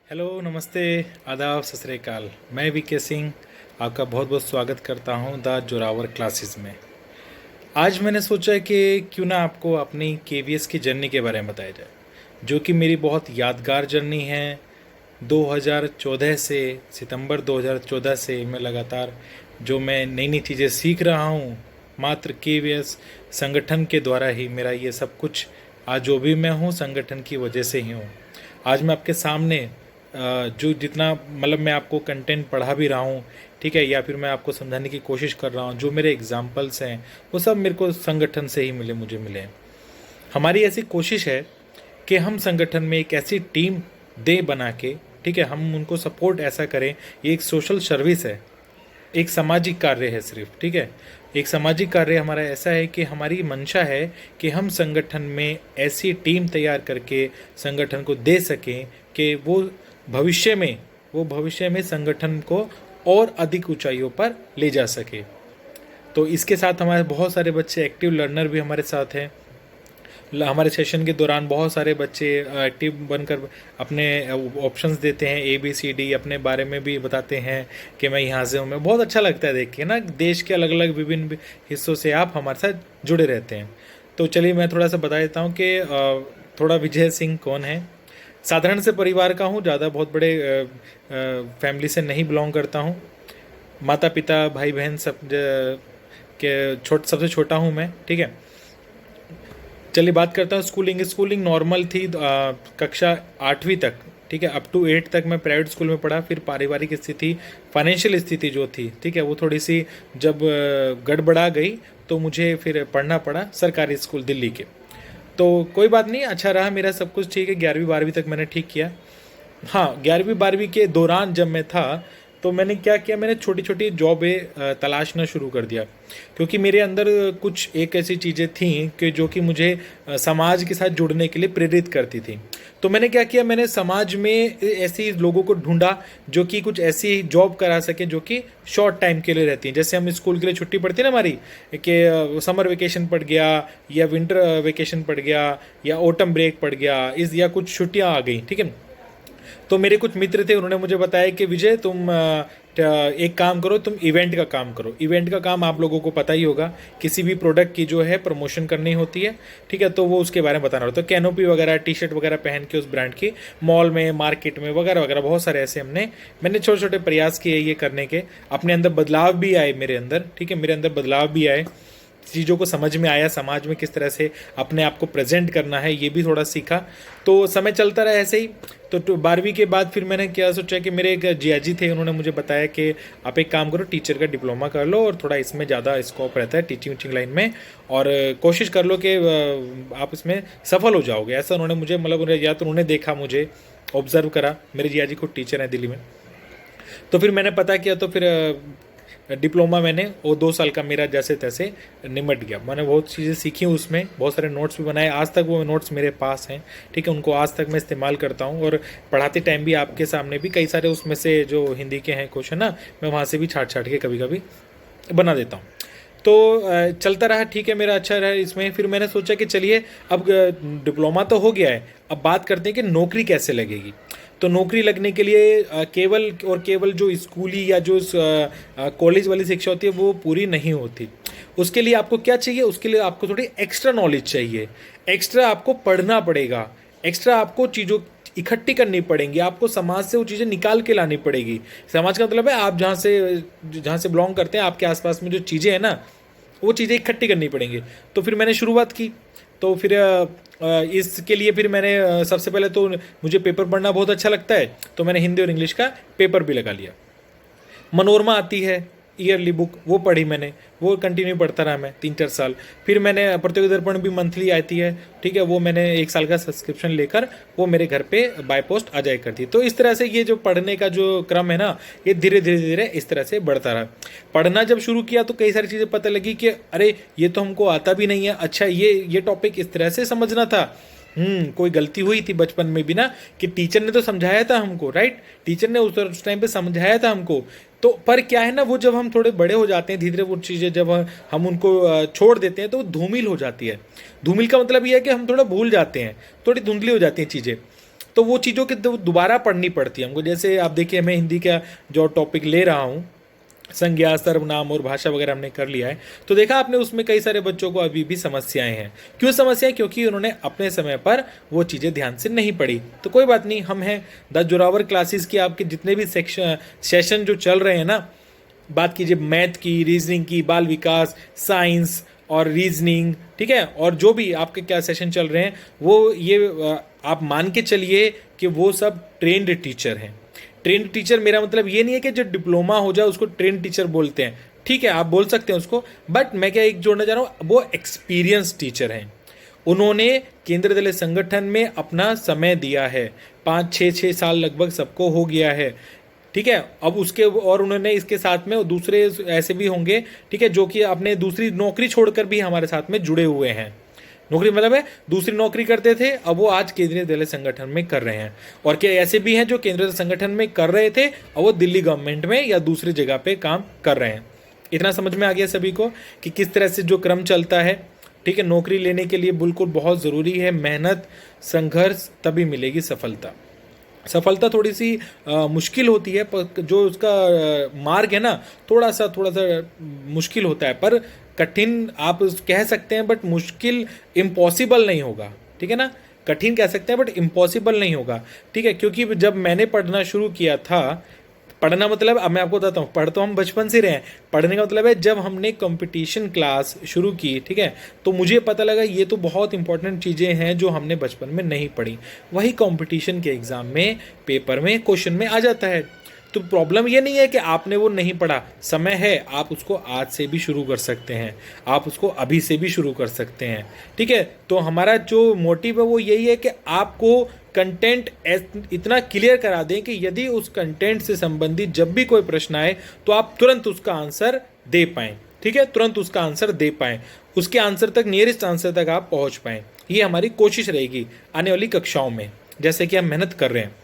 Hello, नमस्ते, आदाब, सत श्री अकाल। मैं वीके सिंह आपका बहुत बहुत स्वागत करता हूं द जोरावर क्लासेस में। आज मैंने सोचा कि क्यों ना आपको अपनी केवीएस की जर्नी के बारे में बताया जाए, जो कि मेरी बहुत यादगार जर्नी है। 2014 से, सितंबर 2014 से मैं लगातार जो मैं नई नई चीज़ें सीख रहा हूं, मात्र केवीएस संगठन के द्वारा ही मेरा ये सब कुछ आज जो भी मैं हूं संगठन की वजह से ही हूं। आज मैं आपके सामने जो जितना मतलब मैं आपको कंटेंट पढ़ा भी रहा हूँ, ठीक है, या फिर मैं आपको समझाने की कोशिश कर रहा हूँ, जो मेरे एग्जाम्पल्स हैं वो सब मेरे को संगठन से ही मुझे मिले हैं। हमारी ऐसी कोशिश है कि हम संगठन में एक ऐसी टीम दे बना के, ठीक है, हम उनको सपोर्ट ऐसा करें। ये एक सोशल सर्विस है, एक सामाजिक कार्य है सिर्फ, ठीक है। एक सामाजिक कार्य हमारा ऐसा है कि हमारी मंशा है कि हम संगठन में ऐसी टीम तैयार करके संगठन को दे सकें कि वो भविष्य में संगठन को और अधिक ऊंचाइयों पर ले जा सके। तो इसके साथ हमारे बहुत सारे बच्चे एक्टिव लर्नर भी हमारे साथ हैं। हमारे सेशन के दौरान बहुत सारे बच्चे एक्टिव बनकर अपने ऑप्शंस देते हैं, ABCD अपने बारे में भी बताते हैं कि मैं यहाँ से हूँ। मैं बहुत अच्छा लगता है देख के ना, देश के अलग अलग विभिन्न हिस्सों से आप हमारे साथ जुड़े रहते हैं। तो चलिए मैं थोड़ा सा बता देता हूँ कि थोड़ा विजय सिंह कौन है। साधारण से परिवार का हूँ, ज़्यादा बहुत बड़े फैमिली से नहीं बिलोंग करता हूँ। माता पिता भाई बहन सब के सबसे छोटा हूँ मैं, ठीक है। चलिए बात करता हूँ स्कूलिंग नॉर्मल थी। कक्षा 8वीं तक, ठीक है, अप टू 8 तक मैं प्राइवेट स्कूल में पढ़ा। फिर पारिवारिक स्थिति, फाइनेंशियल स्थिति जो थी, ठीक है, वो थोड़ी सी जब गड़बड़ा गई तो मुझे फिर पढ़ना पड़ा सरकारी स्कूल दिल्ली के। तो कोई बात नहीं, अच्छा रहा मेरा सब कुछ, ठीक है। 11वीं 12वीं तक मैंने ठीक किया। हाँ, 11वीं 12वीं के दौरान जब मैं था तो मैंने क्या किया, मैंने छोटी छोटी जॉबें तलाशना शुरू कर दिया, क्योंकि मेरे अंदर कुछ एक ऐसी चीज़ें थीं कि जो कि मुझे समाज के साथ जुड़ने के लिए प्रेरित करती थी। तो मैंने क्या किया, मैंने समाज में ऐसी लोगों को ढूंढा जो कि कुछ ऐसी जॉब करा सके जो कि शॉर्ट टाइम के लिए रहती हैं। जैसे हम स्कूल के लिए छुट्टी पड़ती है ना हमारी, कि समर वेकेशन पड़ गया या विंटर वेकेशन पड़ गया या ऑटम ब्रेक पड़ गया, या कुछ छुट्टियाँ आ गई, ठीक है। तो मेरे कुछ मित्र थे, उन्होंने मुझे बताया कि विजय तुम एक काम करो, तुम इवेंट का काम करो। इवेंट का काम आप लोगों को पता ही होगा, किसी भी प्रोडक्ट की जो है प्रमोशन करनी होती है, ठीक है। तो वो उसके बारे में बताना होता है। तो कैनोपी वगैरह, टी शर्ट वगैरह पहन के उस ब्रांड की मॉल में, मार्केट में वगैरह वगैरह बहुत सारे ऐसे मैंने छोटे छोटे प्रयास किए ये करने के। अपने अंदर बदलाव भी आए मेरे अंदर, ठीक है, मेरे अंदर बदलाव भी आए, चीज़ों को समझ में आया, समाज में किस तरह से अपने आप को प्रेजेंट करना है ये भी थोड़ा सीखा। तो समय चलता रहा ऐसे ही। तो 12वीं के बाद फिर मैंने क्या सोचा कि मेरे एक जियाजी थे, उन्होंने मुझे बताया कि आप एक काम करो, टीचर का डिप्लोमा कर लो और थोड़ा इसमें ज़्यादा स्कोप रहता है टीचिंग लाइन में, और कोशिश कर लो कि आप इसमें सफल हो जाओगे। ऐसा उन्होंने मुझे, मतलब या तो उन्होंने देखा, मुझे ऑब्जर्व करा। मेरे जियाजी खुद टीचर हैं दिल्ली में। तो फिर मैंने पता किया, तो फिर डिप्लोमा मैंने वो 2 साल का मेरा जैसे तैसे निमट गया। मैंने बहुत चीज़ें सीखी उसमें, बहुत सारे नोट्स भी बनाए। आज तक वो नोट्स मेरे पास हैं, ठीक है, उनको आज तक मैं इस्तेमाल करता हूँ। और पढ़ाते टाइम भी आपके सामने भी कई सारे उसमें से जो हिंदी के हैं क्वेश्चन ना, मैं वहाँ से भी छाट छाट के कभी कभी बना देता हूँ। तो चलता रहा, ठीक है, मेरा अच्छा रहा इसमें। फिर मैंने सोचा कि चलिए अब डिप्लोमा तो हो गया है, अब बात करते हैं कि नौकरी कैसे लगेगी। तो नौकरी लगने के लिए केवल और केवल जो स्कूली या जो कॉलेज वाली शिक्षा होती है वो पूरी नहीं होती। उसके लिए आपको क्या चाहिए, उसके लिए आपको थोड़ी एक्स्ट्रा नॉलेज चाहिए, एक्स्ट्रा आपको पढ़ना पड़ेगा, एक्स्ट्रा आपको चीज़ों इकट्ठी करनी पड़ेंगी, आपको समाज से वो चीज़ें निकाल के लानी पड़ेगी। समाज का मतलब है आप जहाँ से बिलोंग करते हैं, आपके आसपास में जो चीज़ें हैं ना, वो चीज़ें इकट्ठी करनी पड़ेंगी। तो फिर मैंने शुरुआत की। तो फिर इसके लिए फिर मैंने सबसे पहले तो मुझे पेपर पढ़ना बहुत अच्छा लगता है, तो मैंने हिंदी और इंग्लिश का पेपर भी लगा लिया। मनोरमा आती है ईयरली बुक, वो पढ़ी मैंने, वो कंटिन्यू पढ़ता रहा मैं 3-4 साल। फिर मैंने प्रतियोगी दर्पण भी मंथली आती है, ठीक है, वो मैंने 1 साल का सब्सक्रिप्शन लेकर वो मेरे घर पे बाय पोस्ट आ जाया करती। तो इस तरह से ये जो पढ़ने का जो क्रम है ना, ये धीरे धीरे धीरे इस तरह से बढ़ता रहा। पढ़ना जब शुरू किया तो कई सारी चीज़ें पता लगी कि अरे ये तो हमको आता भी नहीं है, अच्छा ये टॉपिक इस तरह से समझना था। कोई गलती हुई थी बचपन में भी ना, कि टीचर ने तो समझाया था हमको, राइट, टीचर ने उस टाइम पे समझाया था हमको। तो पर क्या है ना, वो जब हम थोड़े बड़े हो जाते हैं, धीरे धीरे वो चीज़ें जब हम उनको छोड़ देते हैं तो वो धूमिल हो जाती है। धूमिल का मतलब ये है कि हम थोड़ा भूल जाते हैं, थोड़ी धुंधली हो जाती हैं चीज़ें। तो वो चीज़ों की दोबारा पढ़नी पड़ती है हमको। जैसे आप देखिए, मैं हिंदी का जो टॉपिक ले रहा हूँ, संज्ञा, सर्वनाम और भाषा वगैरह हमने कर लिया है, तो देखा आपने उसमें कई सारे बच्चों को अभी भी समस्याएं हैं। क्यों समस्याएं? क्योंकि उन्होंने अपने समय पर वो चीज़ें ध्यान से नहीं पढ़ी। तो कोई बात नहीं, हम हैं 10 जोरावर क्लासेस की, आपके जितने भी सेशन जो चल रहे हैं ना, बात कीजिए मैथ की, रीजनिंग की, बाल विकास, साइंस और रीजनिंग, ठीक है, और जो भी आपके क्या सेशन चल रहे हैं, वो ये आप मान के चलिए कि वो सब ट्रेंड टीचर हैं। ट्रेंड टीचर मेरा मतलब ये नहीं है कि जो डिप्लोमा हो जाए उसको ट्रेंड टीचर बोलते हैं, ठीक है, आप बोल सकते हैं उसको, बट मैं क्या एक जोड़ना चाह रहा हूँ, वो एक्सपीरियंस टीचर हैं। उन्होंने केंद्रीय दलीय संगठन में अपना समय दिया है, 5-6 साल लगभग सबको हो गया है, ठीक है। अब उसके और उन्होंने इसके साथ में दूसरे ऐसे भी होंगे, ठीक है, जो कि अपने दूसरी नौकरी छोड़कर भी हमारे साथ में जुड़े हुए हैं। नौकरी मतलब है दूसरी नौकरी करते थे, अब वो आज केंद्रीय दलीय संगठन में कर रहे हैं। और क्या ऐसे भी हैं जो केंद्रीय संगठन में कर रहे थे और वो दिल्ली गवर्नमेंट में या दूसरी जगह पे काम कर रहे हैं। इतना समझ में आ गया सभी को कि किस तरह से जो क्रम चलता है, ठीक है। नौकरी लेने के लिए बिल्कुल बहुत ज़रूरी है मेहनत, संघर्ष, तभी मिलेगी सफलता। सफलता थोड़ी सी मुश्किल होती है, पर जो उसका मार्ग है ना, थोड़ा सा मुश्किल होता है, पर कठिन आप कह सकते हैं, बट मुश्किल इम्पॉसिबल नहीं होगा, ठीक है ना। कठिन कह सकते हैं बट इम्पॉसिबल नहीं होगा, ठीक है। क्योंकि जब मैंने पढ़ना शुरू किया था, पढ़ना मतलब अब मैं आपको बताता हूँ, पढ़ तो हम बचपन से रहे हैं, पढ़ने का मतलब है जब हमने कंपटीशन क्लास शुरू की, ठीक है, तो मुझे पता लगा ये तो बहुत इंपॉर्टेंट चीज़ें हैं जो हमने बचपन में नहीं पढ़ी, वही कंपटीशन के एग्ज़ाम में, पेपर में, क्वेश्चन में आ जाता है। तो प्रॉब्लम ये नहीं है कि आपने वो नहीं पढ़ा, समय है, आप उसको आज से भी शुरू कर सकते हैं, आप उसको अभी से भी शुरू कर सकते हैं, ठीक है। तो हमारा जो मोटिव है वो यही है कि आपको कंटेंट इतना क्लियर करा दें कि यदि उस कंटेंट से संबंधित जब भी कोई प्रश्न आए तो आप तुरंत उसका आंसर दे पाएँ, ठीक है, तुरंत उसका आंसर दे पाएँ, उसके आंसर तक, नियरेस्ट आंसर तक आप पहुँच पाएँ। ये हमारी कोशिश रहेगी आने वाली कक्षाओं में, जैसे कि हम मेहनत कर रहे हैं।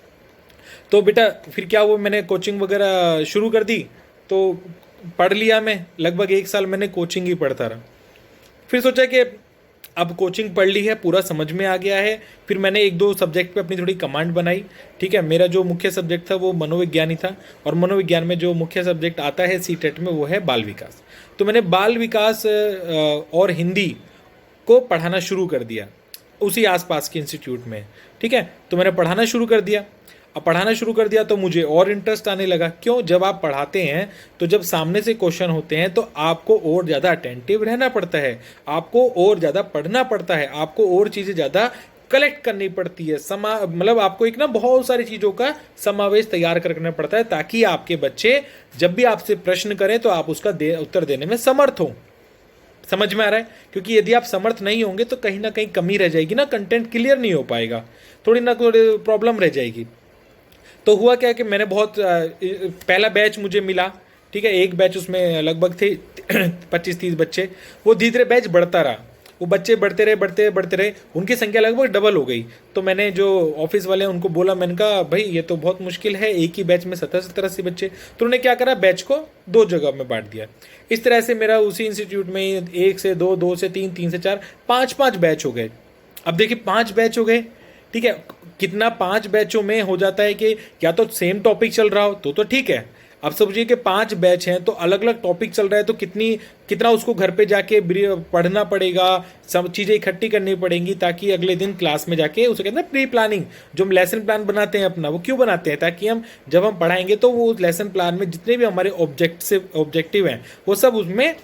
तो बेटा फिर क्या, वो मैंने कोचिंग वगैरह शुरू कर दी, तो पढ़ लिया मैं, लगभग 1 साल मैंने कोचिंग ही पढ़ता रहा। फिर सोचा कि अब कोचिंग पढ़ ली है, पूरा समझ में आ गया है, फिर मैंने 1-2 सब्जेक्ट पे अपनी थोड़ी कमांड बनाई, ठीक है। मेरा जो मुख्य सब्जेक्ट था वो मनोविज्ञान ही था, और मनोविज्ञान में जो मुख्य सब्जेक्ट आता है सीटेट में वो है बाल विकास। तो मैंने बाल विकास और हिंदी को पढ़ाना शुरू कर दिया उसी आसपास के इंस्टीट्यूट में, ठीक है। तो मैंने पढ़ाना शुरू कर दिया। अब पढ़ाना शुरू कर दिया तो मुझे और इंटरेस्ट आने लगा। क्यों? जब आप पढ़ाते हैं तो जब सामने से क्वेश्चन होते हैं तो आपको और ज़्यादा अटेंटिव रहना पड़ता है, आपको और ज़्यादा पढ़ना पड़ता है, आपको और चीज़ें ज़्यादा कलेक्ट करनी पड़ती है, मतलब आपको एक ना बहुत सारी चीज़ों का समावेश तैयार करना पड़ता है, ताकि आपके बच्चे जब भी आपसे प्रश्न करें तो आप उसका उत्तर देने में समर्थ हों। समझ में आ रहा है? क्योंकि यदि आप समर्थ नहीं होंगे तो कहीं ना कहीं कमी रह जाएगी ना, कंटेंट क्लियर नहीं हो पाएगा, थोड़ी प्रॉब्लम रह जाएगी। तो हुआ क्या कि मैंने बहुत पहला बैच मुझे मिला, ठीक है, एक बैच उसमें लगभग थे 25-30 बच्चे, वो धीरे धीरे बैच बढ़ता रहा, वो बच्चे बढ़ते रहे, उनकी संख्या लगभग डबल हो गई। तो मैंने जो ऑफिस वाले हैं उनको बोला, मैंने कहा भाई ये तो बहुत मुश्किल है, एक ही बैच में 70-80 बच्चे। तो उन्होंने क्या करा, बैच को 2 जगह में बांट दिया। इस तरह से मेरा उसी इंस्टीट्यूट में 1 से 2, 2 से 3, 3 से 4, 5-5 बैच हो गए। अब देखिए 5 बैच हो गए, ठीक है, कितना 5 बैचों में हो जाता है कि या तो सेम टॉपिक चल रहा हो तो ठीक है। अब समझिए कि 5 बैच हैं तो अलग अलग टॉपिक चल रहा है, तो कितना उसको घर पे जाके पढ़ना पड़ेगा, सब चीज़ें इकट्ठी करनी पड़ेंगी, ताकि अगले दिन क्लास में जाके उसे कहते हैं प्री प्लानिंग। जो हम लेसन प्लान बनाते हैं अपना, वो क्यों बनाते हैं? ताकि हम जब हम पढ़ाएंगे तो वो लेसन प्लान में जितने भी हमारे ऑब्जेक्टिव हैं वो सब उसमें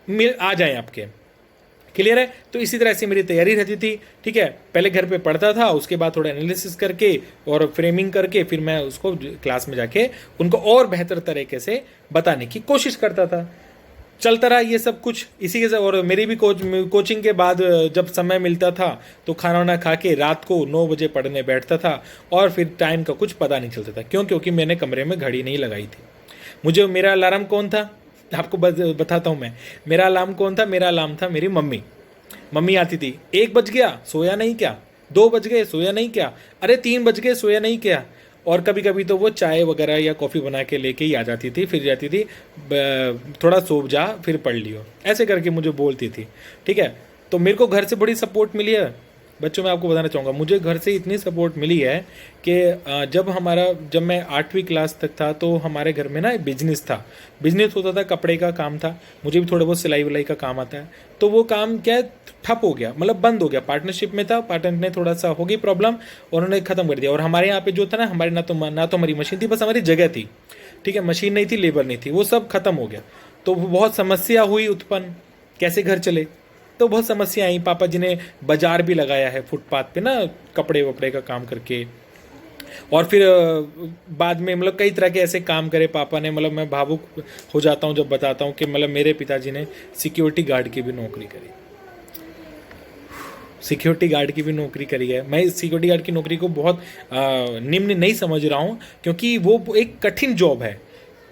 मिल आ जाएँ आपके। क्लियर है? तो इसी तरह से मेरी तैयारी रहती थी, ठीक है। पहले घर पे पढ़ता था, उसके बाद थोड़ा एनालिसिस करके और फ्रेमिंग करके फिर मैं उसको क्लास में जाके उनको और बेहतर तरीके से बताने की कोशिश करता था। चलता रहा ये सब कुछ इसी के साथ। और मेरी भी कोचिंग के बाद जब समय मिलता था तो खाना वाना खा के रात को 9 बजे पढ़ने बैठता था, और फिर टाइम का कुछ पता नहीं चलता था। क्यों? क्योंकि मैंने कमरे में घड़ी नहीं लगाई थी। मुझे मेरा अलार्म कौन था आपको बताता हूँ मैं। मेरा अलार्म कौन था? मेरा अलार्म था मेरी मम्मी आती थी। 1 बज गया, सोया नहीं क्या? 2 बज गए, सोया नहीं क्या? अरे 3 बज गए, सोया नहीं क्या? और कभी कभी तो वो चाय वगैरह या कॉफ़ी बना के लेके ही आ जाती थी, फिर जाती थी थोड़ा सो जा फिर पढ़ लियो, ऐसे करके मुझे बोलती थी, ठीक है। तो मेरे को घर से बड़ी सपोर्ट मिली है, बच्चों मैं आपको बताना चाहूँगा, मुझे घर से इतनी सपोर्ट मिली है कि जब मैं 8वीं क्लास तक था तो हमारे घर में ना बिजनेस था, बिजनेस होता था, कपड़े का काम था, मुझे भी थोड़ा बहुत सिलाई विलाई का काम आता है। तो वो काम क्या है, ठप हो गया, मतलब बंद हो गया। पार्टनरशिप में था, पार्टनर ने थोड़ा सा हो गई प्रॉब्लम, उन्होंने ख़त्म कर दिया। और हमारे यहाँ पे जो था ना, हमारे ना तो हमारी मशीन थी, बस हमारी जगह थी, ठीक है, मशीन नहीं थी, लेबर नहीं थी, वो सब खत्म हो गया। तो बहुत समस्या हुई उत्पन्न, कैसे घर चले, तो बहुत समस्या आई। पापा जी ने बाजार भी लगाया है फुटपाथ पे ना, कपड़े वपड़े का काम करके। और फिर बाद में मतलब कई तरह के ऐसे काम करे पापा ने, मतलब मैं भावुक हो जाता हूँ जब बताता हूँ कि मतलब मेरे पिताजी ने सिक्योरिटी गार्ड की भी नौकरी करी, सिक्योरिटी गार्ड की भी नौकरी करी है। मैं इस सिक्योरिटी गार्ड की नौकरी को बहुत निम्न नहीं समझ रहा हूँ, क्योंकि वो एक कठिन जॉब है।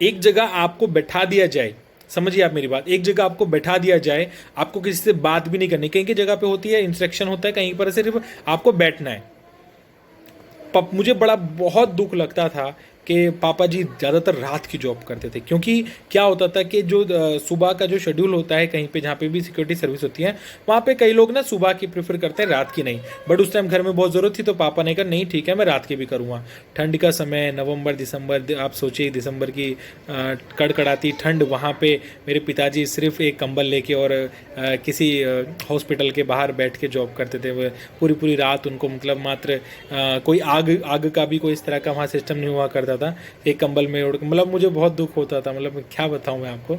एक जगह आपको बैठा दिया जाए, समझिए आप मेरी बात, एक जगह आपको बैठा दिया जाए, आपको किसी से बात भी नहीं करनी। कहीं की जगह पे होती है इंस्ट्रक्शन होता है, कहीं पर सिर्फ आपको बैठना है। मुझे बहुत दुख लगता था कि पापा जी ज़्यादातर रात की जॉब करते थे, क्योंकि क्या होता था कि जो सुबह का जो शेड्यूल होता है कहीं पे जहाँ पे भी सिक्योरिटी सर्विस होती है, वहाँ पे कई लोग ना सुबह की प्रेफर करते हैं, रात की नहीं। बट उस टाइम घर में बहुत ज़रूरत थी, तो पापा ने कहा नहीं ठीक है, मैं रात की भी करूँगा। ठंड का समय, नवंबर दिसंबर, आप सोचिए दिसंबर की कड़कड़ाती ठंड, वहाँ पे मेरे पिताजी सिर्फ एक कंबल लेके और किसी हॉस्पिटल के बाहर बैठ के जॉब करते थे। वो पूरी पूरी रात उनको, मतलब मात्र कोई आग का भी कोई इस तरह का वहाँ सिस्टम नहीं हुआ करता था, एक कंबल में उड़, मतलब मुझे बहुत दुख होता था, मतलब क्या बताऊं मैं आपको।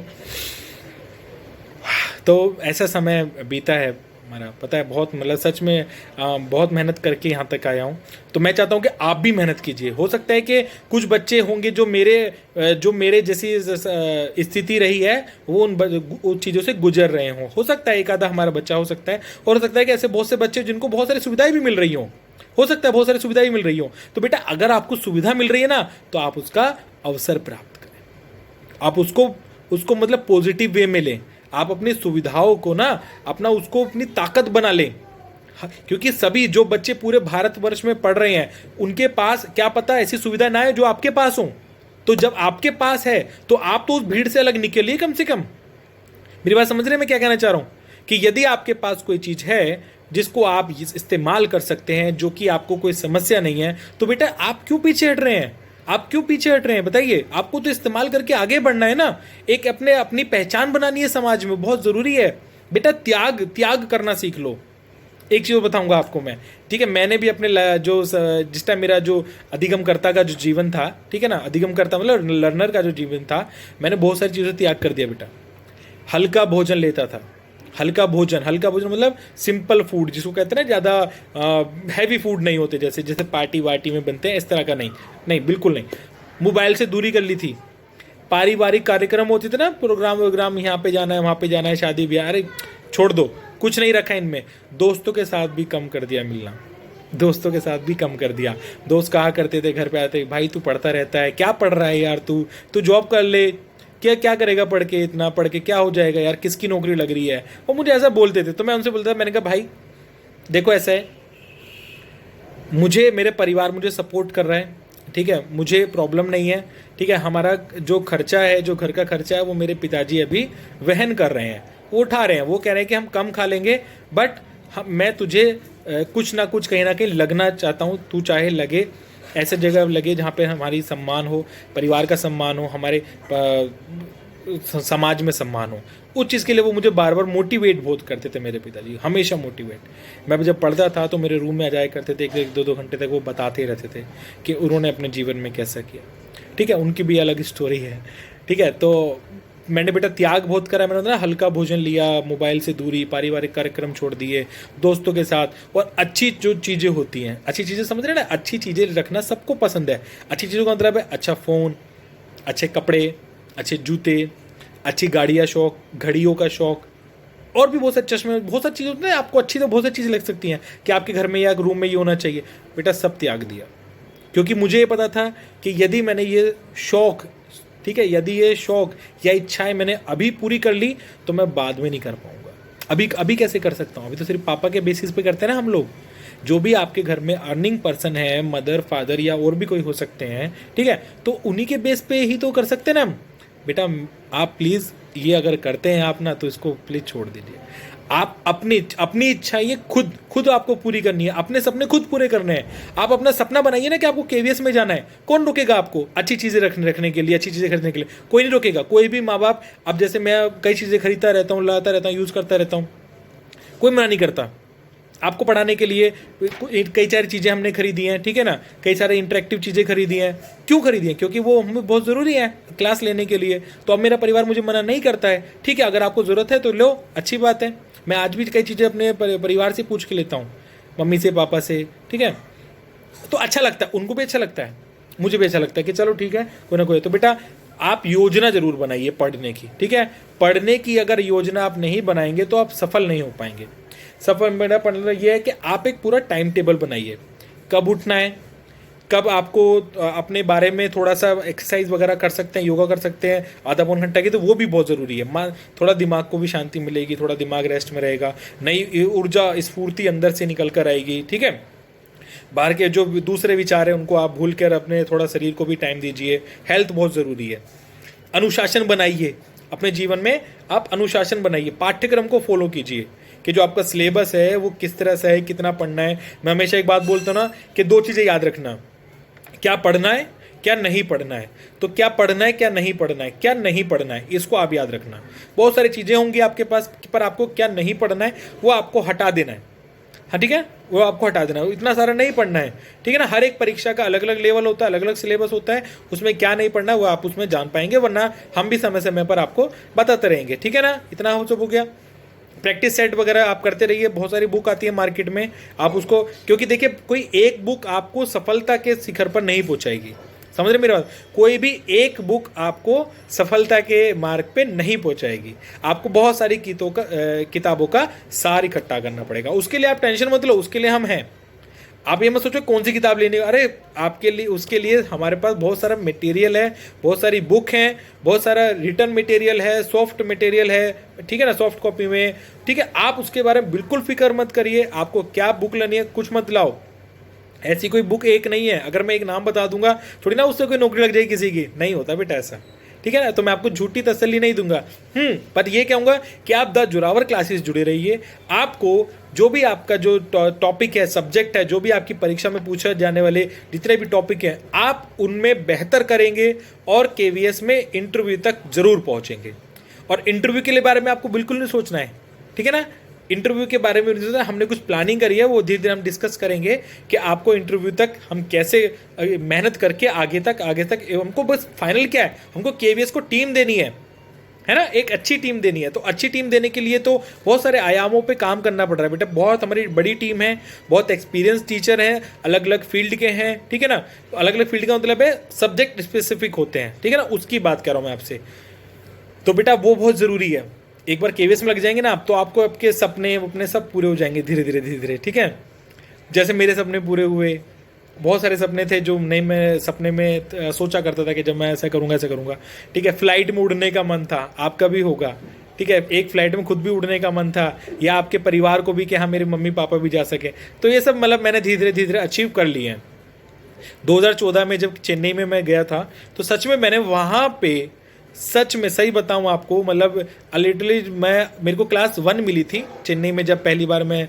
तो ऐसा समय बीता है हमारा, पता है, बहुत, मतलब सच में बहुत मेहनत करके यहाँ तक आया हूँ। तो मैं चाहता हूँ कि आप भी मेहनत कीजिए। हो सकता है कि कुछ बच्चे होंगे जो मेरे जैसी स्थिति रही है, वो उन चीज़ों से गुजर रहे हों। हो सकता है एक आधा हमारा बच्चा हो सकता है, और हो सकता है कि ऐसे बहुत से बच्चे जिनको बहुत सारी सुविधाएं भी मिल रही हों, हो सकता है बहुत सारी सुविधाएं मिल रही हो। तो बेटा अगर आपको सुविधा मिल रही है ना, तो आप उसका अवसर प्राप्त करें, आप उसको मतलब पॉजिटिव वे में लें। आप अपनी सुविधाओं को ना उसको अपनी ताकत बना लें। क्योंकि सभी जो बच्चे पूरे भारतवर्ष में पढ़ रहे हैं, उनके पास क्या पता ऐसी सुविधा ना है जो आपके पास हो। तो जब आपके पास है तो आप तो उस भीड़ से अलग निकलिए कम से कम। मेरी बात समझ रहे हैं मैं क्या कहना चाह रहा हूं? कि यदि आपके पास कोई चीज है जिसको आप इस्तेमाल कर सकते हैं, जो कि आपको कोई समस्या नहीं है, तो बेटा आप क्यों पीछे हट रहे हैं? आप क्यों पीछे हट रहे हैं बताइए? आपको तो इस्तेमाल करके आगे बढ़ना है ना, एक अपनी पहचान बनानी है समाज में, बहुत जरूरी है। बेटा त्याग करना सीख लो। एक चीज बताऊंगा आपको मैं, ठीक है, मैंने भी अपने जिस टाइम मेरा जो अधिगमकर्ता का जो जीवन था, ठीक है ना, अधिगमकर्ता मतलब लर्नर का जो जीवन था, मैंने बहुत सारी चीज़ें त्याग कर दिया बेटा। हल्का भोजन लेता था, हल्का भोजन मतलब सिंपल फूड, जिसको कहते हैं ना, ज़्यादा हैवी फूड नहीं होते, जैसे पार्टी वार्टी में बनते हैं इस तरह का नहीं, बिल्कुल नहीं। मोबाइल से दूरी कर ली थी। पारिवारिक कार्यक्रम होते थे ना, प्रोग्राम, यहाँ पे जाना है, वहाँ पे जाना है, शादी ब्याह, अरे छोड़ दो, कुछ नहीं रखा इनमें। दोस्तों के साथ भी कम कर दिया मिलना, दोस्तों के साथ भी कम कर दिया। दोस्त कहा करते थे घर पे आते, भाई तू पढ़ता रहता है, क्या पढ़ रहा है यार, तू जॉब कर ले, क्या करेगा पढ़ के, इतना पढ़ के क्या हो जाएगा यार, किसकी नौकरी लग रही है। वो मुझे ऐसा बोलते थे, तो मैं उनसे बोलता था, मैंने कहा भाई देखो ऐसा है, मेरे परिवार मुझे सपोर्ट कर रहा है, ठीक है, मुझे प्रॉब्लम नहीं है, ठीक है, हमारा जो खर्चा है, जो घर का खर्चा है, वो मेरे पिताजी अभी वहन कर रहे हैं, वो उठा रहे हैं। वो कह रहे हैं कि हम कम खा लेंगे, बट मैं तुझे कुछ ना कुछ कहीं ना कहीं लगना चाहता हूँ, तू चाहे लगे, ऐसे जगह लगे जहाँ पे हमारी सम्मान हो, परिवार का सम्मान हो, हमारे समाज में सम्मान हो। उस चीज़ के लिए वो मुझे बार बार मोटिवेट बहुत करते थे मेरे पिताजी, हमेशा मोटिवेट। मैं जब पढ़ता था तो मेरे रूम में आ जाया करते थे, एक दो घंटे तक वो बताते रहते थे कि उन्होंने अपने जीवन में कैसा किया, ठीक है, उनकी भी अलग स्टोरी है, ठीक है। तो मैंने बेटा त्याग बहुत करा, मैंने ना हल्का भोजन लिया, मोबाइल से दूरी, पारिवारिक कार्यक्रम छोड़ दिए, दोस्तों के साथ, और अच्छी जो चीज़ें होती हैं, अच्छी चीज़ें समझ रहे हैं ना, अच्छी चीज़ें रखना सबको पसंद है। अच्छी चीज़ों का मतलब है अच्छा फ़ोन, अच्छे कपड़े, अच्छे जूते, अच्छी गाड़ियाँ शौक, घड़ियों का शौक, और भी बहुत सारे चश्मे, बहुत सारी चीज़ें होती हैं आपको अच्छी, तो बहुत सारी चीज़ें लग सकती हैं कि आपके घर में या रूम में ये होना चाहिए। बेटा सब त्याग दिया, क्योंकि मुझे ये पता था कि यदि मैंने ये शौक, ठीक है, यदि ये शौक या इच्छाएं मैंने अभी पूरी कर ली तो मैं बाद में नहीं कर पाऊंगा। अभी कैसे कर सकता हूँ? अभी तो सिर्फ पापा के बेसिस पे करते हैं ना हम लोग। जो भी आपके घर में अर्निंग पर्सन है, मदर, फादर या और भी कोई हो सकते हैं, ठीक है, तो उन्हीं के बेस पे ही तो कर सकते हैं ना हम। बेटा आप प्लीज़ ये अगर करते हैं आप ना, तो इसको प्लीज़ छोड़ दीजिए। आप अपनी अपनी इच्छा ये खुद खुद आपको पूरी करनी है, अपने सपने खुद पूरे करने हैं। आप अपना सपना बनाइए ना कि आपको केवीएस में जाना है, कौन रोकेगा आपको अच्छी चीज़ें रखने के लिए, अच्छी चीज़ें खरीदने के लिए? कोई नहीं रोकेगा, कोई भी माँ बाप। अब जैसे मैं कई चीज़ें खरीदता रहता हूँ, लाता रहता हूँ, यूज़ करता रहता हूँ, कोई मना नहीं करता। आपको पढ़ाने के लिए कई सारी चीज़ें हमने खरीदी हैं, ठीक है ना, कई सारे इंटरेक्टिव चीज़ें खरीदी हैं। क्यों खरीदी हैं? क्योंकि वो हमें बहुत ज़रूरी है क्लास लेने के लिए। तो अब मेरा परिवार मुझे मना नहीं करता है, ठीक है, अगर आपको ज़रूरत है तो लो, अच्छी बात है। मैं आज भी कई चीज़ें अपने परिवार से पूछ के लेता हूँ, मम्मी से, पापा से, ठीक है। तो अच्छा लगता है, उनको भी अच्छा लगता है, मुझे भी अच्छा लगता है कि चलो ठीक है, कोई ना कोई। तो बेटा आप योजना जरूर बनाइए पढ़ने की, ठीक है। पढ़ने की अगर योजना आप नहीं बनाएंगे तो आप सफल नहीं हो पाएंगे। सफल मेरा पढ़ना ये है कि आप एक पूरा टाइम टेबल बनाइए, कब उठना है, कब आपको अपने बारे में थोड़ा सा एक्सरसाइज वगैरह कर सकते हैं, योगा कर सकते हैं आधा पौन घंटा की, तो वो भी बहुत ज़रूरी है। थोड़ा दिमाग को भी शांति मिलेगी, थोड़ा दिमाग रेस्ट में रहेगा, नई ऊर्जा स्फूर्ति अंदर से निकल कर आएगी, ठीक है। बाहर के जो दूसरे विचार हैं उनको आप भूल कर अपने थोड़ा शरीर को भी टाइम दीजिए। हेल्थ बहुत ज़रूरी है। अनुशासन बनाइए अपने जीवन में, आप अनुशासन बनाइए, पाठ्यक्रम को फॉलो कीजिए कि जो आपका सिलेबस है वो किस तरह से है, कितना पढ़ना है। मैं हमेशा एक बात बोलता हूँ ना कि दो चीज़ें याद रखना, क्या पढ़ना है, क्या नहीं पढ़ना है। तो क्या पढ़ना है, क्या नहीं पढ़ना है, क्या नहीं पढ़ना है, इसको आप याद रखना। बहुत सारी चीज़ें होंगी आपके पास, पर आपको क्या नहीं पढ़ना है वो आपको हटा देना है। हाँ ठीक है, वो आपको हटा देना है, इतना सारा नहीं पढ़ना है, ठीक है ना। हर एक परीक्षा का अलग अलग लेवल होता है, अलग अलग सिलेबस होता है, उसमें क्या नहीं पढ़ना है वो आप उसमें जान पाएंगे, वरना हम भी समय समय पर आपको बताते रहेंगे, ठीक है ना। इतना हो सब हो गया। प्रैक्टिस सेट वगैरह आप करते रहिए, बहुत सारी बुक आती है मार्केट में, आप उसको, क्योंकि देखिए कोई एक बुक आपको सफलता के शिखर पर नहीं पहुंचाएगी, समझ रहे मेरी बात। कोई भी एक बुक आपको सफलता के मार्ग पे नहीं पहुंचाएगी, आपको बहुत सारी किताबों का सार इकट्ठा करना पड़ेगा। उसके लिए आप टेंशन मत लो, उसके लिए हम हैं। आप ये मत सोचो कौन सी किताब लेनी है, अरे आपके लिए, उसके लिए हमारे पास बहुत सारा मटेरियल है, बहुत सारी बुक हैं, बहुत सारा रिटर्न मटेरियल है, सॉफ्ट मटेरियल है, ठीक है ना, सॉफ्ट कॉपी में, ठीक है। आप उसके बारे में बिल्कुल फिक्र मत करिए, आपको क्या बुक लेनी है कुछ मत लाओ। ऐसी कोई बुक एक नहीं है, अगर मैं एक नाम बता दूंगा थोड़ी ना उससे कोई नौकरी लग जाएगी किसी की, नहीं होता बेटा ऐसा, ठीक है ना। तो मैं आपको झूठी तसल्ली नहीं दूंगा, पर ये कहूँगा कि आप द जोरावर क्लासेस जुड़े रहिए। आपको जो भी आपका जो टॉपिक है, सब्जेक्ट है, जो भी आपकी परीक्षा में पूछे जाने वाले जितने भी टॉपिक हैं, आप उनमें बेहतर करेंगे और केवीएस में इंटरव्यू तक जरूर पहुंचेंगे। और इंटरव्यू के लिए बारे में आपको बिल्कुल नहीं सोचना है, ठीक है ना। इंटरव्यू के बारे में हमने कुछ प्लानिंग करी है, वो धीरे धीरे हम डिस्कस करेंगे कि आपको इंटरव्यू तक हम कैसे मेहनत करके आगे तक हमको बस फाइनल क्या है, हमको केवीएस को टीम देनी है ना, एक अच्छी टीम देनी है। तो अच्छी टीम देने के लिए तो बहुत सारे आयामों पे काम करना पड़ रहा है बेटा। बहुत हमारी बड़ी टीम है, बहुत एक्सपीरियंस टीचर हैं, अलग अलग फील्ड के हैं, ठीक है ना। तो अलग अलग फील्ड का मतलब है सब्जेक्ट स्पेसिफिक होते हैं, ठीक है ना, उसकी बात कर रहा हूँ मैं आपसे। तो बेटा वो बहुत ज़रूरी है। एक बार केवीएस में लग जाएंगे ना आप, तो आपको आपके सपने अपने सब पूरे हो जाएंगे धीरे धीरे, ठीक है। जैसे मेरे सपने पूरे हुए, बहुत सारे सपने थे जो नहीं मैं सपने में सोचा करता था कि जब मैं ऐसा करूँगा, ठीक है। फ्लाइट में उड़ने का मन था, आपका भी होगा, ठीक है। एक फ्लाइट में खुद भी उड़ने का मन था, या आपके परिवार को भी कि हाँ मेरे मम्मी पापा भी जा सके। तो ये सब मतलब मैंने धीरे धीरे अचीव कर लिए हैं। 2014 में जब चेन्नई में मैं गया था, तो सच में मैंने वहाँ पे, सच में सही बताऊं आपको, मतलब लिटरली मेरे को क्लास 1 मिली थी चेन्नई में। जब पहली बार मैं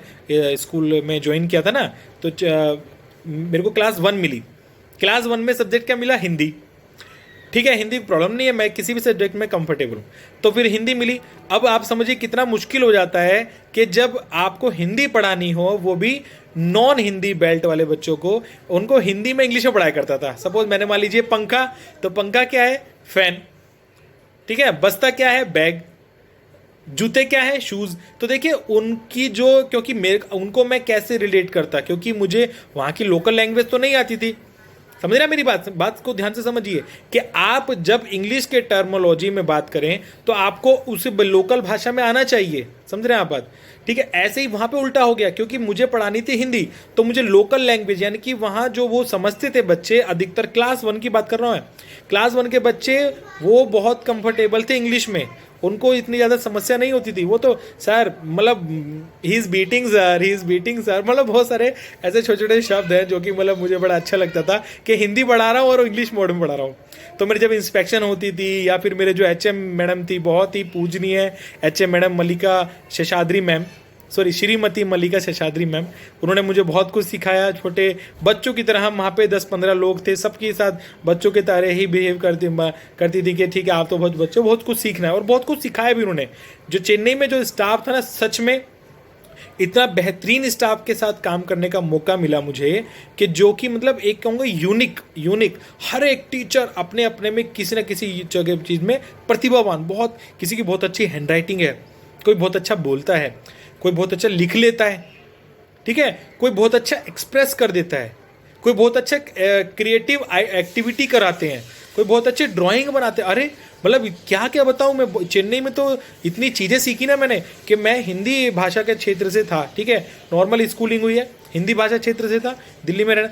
स्कूल में ज्वाइन किया था ना, तो मेरे को क्लास 1 मिली। क्लास 1 में सब्जेक्ट क्या मिला? हिंदी, ठीक है। हिंदी प्रॉब्लम नहीं है, मैं किसी भी सब्जेक्ट में कंफर्टेबल हूँ, तो फिर हिंदी मिली। अब आप समझिए कितना मुश्किल हो जाता है कि जब आपको हिंदी पढ़ानी हो, वो भी नॉन हिंदी बेल्ट वाले बच्चों को, उनको हिंदी में इंग्लिश में पढ़ाया करता था। सपोज मैंने मान लीजिए पंखा, तो पंखा क्या है? फैन, ठीक है। बस्ता क्या है? बैग। जूते क्या है? शूज। तो देखिए उनकी जो, क्योंकि उनको मैं कैसे रिलेट करता, क्योंकि मुझे वहाँ की लोकल लैंग्वेज तो नहीं आती थी। समझ रहे हैं मेरी बात को ध्यान से समझिए कि आप जब इंग्लिश के टर्मोलॉजी में बात करें तो आपको उसे लोकल भाषा में आना चाहिए, समझ रहे हैं आप बात, ठीक है। ऐसे ही वहाँ पे उल्टा हो गया, क्योंकि मुझे पढ़ानी थी हिंदी, तो मुझे लोकल लैंग्वेज, यानी कि वहाँ जो वो समझते थे बच्चे, अधिकतर क्लास 1 की बात कर रहा हूँ मैं, क्लास 1 के बच्चे वो बहुत कंफर्टेबल थे इंग्लिश में, उनको इतनी ज़्यादा समस्या नहीं होती थी। वो तो सर मतलब ही इज़ बीटिंग सर, मतलब बहुत सारे ऐसे छोटे छोटे शब्द हैं जो कि मतलब मुझे बड़ा अच्छा लगता था कि हिंदी पढ़ा रहा हूँ और इंग्लिश मोड में पढ़ा रहा हूँ। तो मेरी जब इंस्पेक्शन होती थी या फिर मेरे जो एचएम मैडम थी, बहुत ही पूजनीय एचएम मैडम मल्लिका शेषाद्री मैम, सॉरी श्रीमती मल्लिका शेषाद्री मैम, उन्होंने मुझे बहुत कुछ सिखाया। छोटे बच्चों की तरह हम वहाँ पे 10-15 लोग थे, सबके साथ बच्चों के तरह ही बिहेव करती थी कि ठीक है आप तो बहुत बच्चे, बहुत कुछ सीखना है, और बहुत कुछ सिखाया भी उन्होंने। जो चेन्नई में जो स्टाफ था ना, सच में इतना बेहतरीन स्टाफ के साथ काम करने का मौका मिला मुझे कि जो कि मतलब एक कहूँगा यूनिक, हर एक टीचर अपने अपने में किसी न किसी जगह चीज़ में प्रतिभावान, बहुत किसी की बहुत अच्छी हैंडराइटिंग है, कोई बहुत अच्छा बोलता है, कोई बहुत अच्छा लिख लेता है, ठीक है, कोई बहुत अच्छा एक्सप्रेस कर देता है, कोई बहुत अच्छा क्रिएटिव एक्टिविटी कराते हैं, कोई बहुत अच्छे ड्राइंग बनाते हैं। अरे मतलब क्या क्या बताऊँ मैं, चेन्नई में तो इतनी चीज़ें सीखी ना मैंने कि मैं हिंदी भाषा के क्षेत्र से था, ठीक है, नॉर्मल स्कूलिंग हुई है, हिंदी भाषा क्षेत्र से था, दिल्ली में रहना,